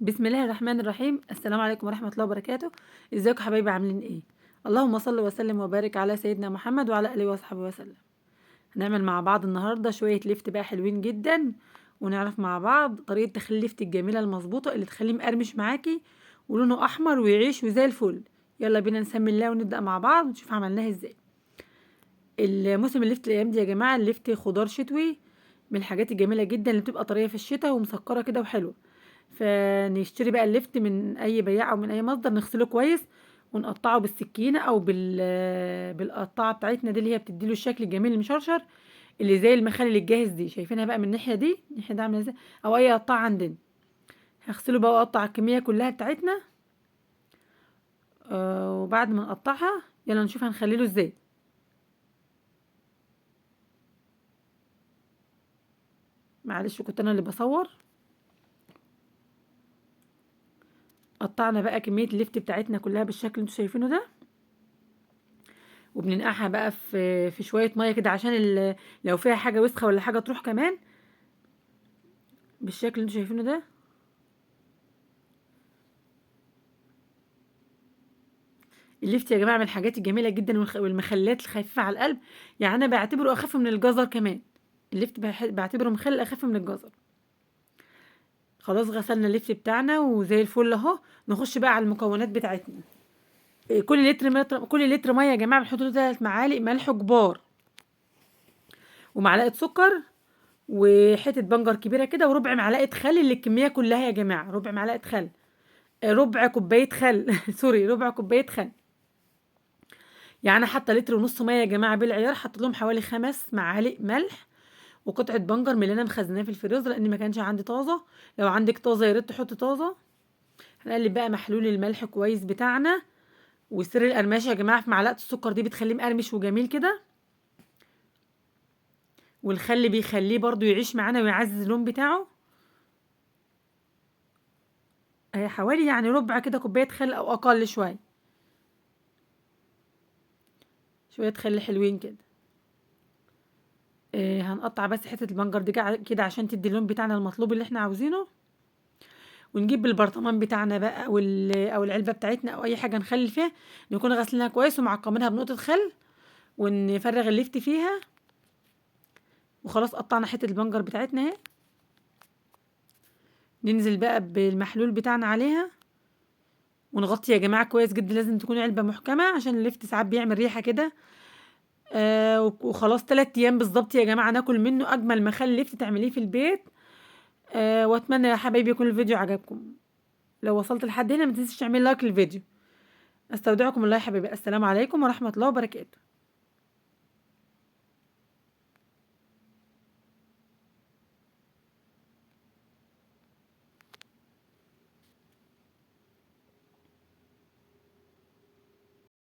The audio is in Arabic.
بسم الله الرحمن الرحيم. السلام عليكم ورحمة الله وبركاته. ازيكم حبايبي عاملين ايه؟ اللهم صل وسلم وبارك على سيدنا محمد وعلى اله وصحبه وسلم. هنعمل مع بعض النهارده شوية ليفت بقى حلوين جدا، ونعرف مع بعض طريقة تخلي الليفت الجميلة المظبوطة اللي تخليه مقرمش معاكي ولونه احمر ويعيش وزي الفل. يلا بينا نسمي الله ونبدأ مع بعض ونشوف عملناها ازاي. الموسم الليفت الايام دي يا جماعة الليفت خضار شتوي، من الحاجات الجميلة جدا اللي بتبقى طرية في الشتاء ومسكرة كده وحلوة. فنشتري بقى اللفت من اي بياع او من اي مصدر، نغسله كويس ونقطعه بالسكينه او بالقطاعه بتاعتنا دي اللي هي بتديله الشكل الجميل المشرشر اللي زي المخلل الجاهز دي. شايفينها بقى من الناحيه دي، الناحيه دي عامله ازاي، او اي قطاعه عندنا. هغسله بقى واقطع الكميه كلها بتاعتنا. وبعد ما نقطعها يلا نشوف هنخلله ازاي. معلش كنت انا اللي بصور. قطعنا بقى كميه اللفت بتاعتنا كلها بالشكل اللي انتوا شايفينه ده، وبننقعها بقى في شويه ميه كده عشان لو فيها حاجه وسخه ولا حاجه تروح كمان، بالشكل اللي انتوا شايفينه ده. الليفت يا جماعه من الحاجات الجميله جدا والمخلات الخفيفه على القلب، يعني انا بعتبره اخف من الجزر كمان. الليفت بعتبره مخلل اخف من الجزر. خلاص غسلنا الليفت بتاعنا وزي الفل اهو. نخش بقى على المكونات بتاعتنا. كل لتر ميه يا جماعه بنحط له 3 معالق ملح كبار، ومعلقه سكر، وحته بنجر كبيره كده، وربع معلقه خل للكميه كلها يا جماعه. ربع معلقه خل، ربع كوبايه خل سوري، ربع كوبايه خل. يعني انا حاطه لتر ونص ميه يا جماعه بالعيار، حاطه لهم حوالي 5 معالق ملح وقطعه بنجر من اللي انا مخزناه في الفريزر لان ما كانش عندي طازه. لو عندك طازه يا ريت تحطي طازه. هنقلب بقى محلول الملح كويس بتاعنا، وسر القرمشه يا جماعه في معلقه السكر دي بتخليه مقرمش وجميل كده، والخل بيخليه برضو يعيش معانا ويعزز اللون بتاعه. حوالي يعني ربع كده كوبايه خل او اقل شويه، شويه خل حلوين كده. هنقطع بس حته البنجر دي كده عشان تدي اللون بتاعنا المطلوب اللي احنا عاوزينه. ونجيب البرطمان بتاعنا بقى او العلبه بتاعتنا او اي حاجه نخلي فيها، نكون غسلناها كويس ومعقمينها بنقطه خل، ونفرغ الليفت فيها. وخلاص قطعنا حته البنجر بتاعتنا اهي. ننزل بقى بالمحلول بتاعنا عليها ونغطي يا جماعه كويس جدا. لازم تكون علبه محكمه عشان الليفت ساعات بيعمل ريحه كده. وخلاص 3 ايام بالظبط يا جماعه ناكل منه اجمل مخلل ليفت تعمليه في البيت. واتمنى يا حبايبي يكون الفيديو عجبكم. لو وصلت لحد هنا ما تنسيش تعمل لايك للفيديو. استودعكم الله يا حبايبي. السلام عليكم ورحمة الله وبركاته.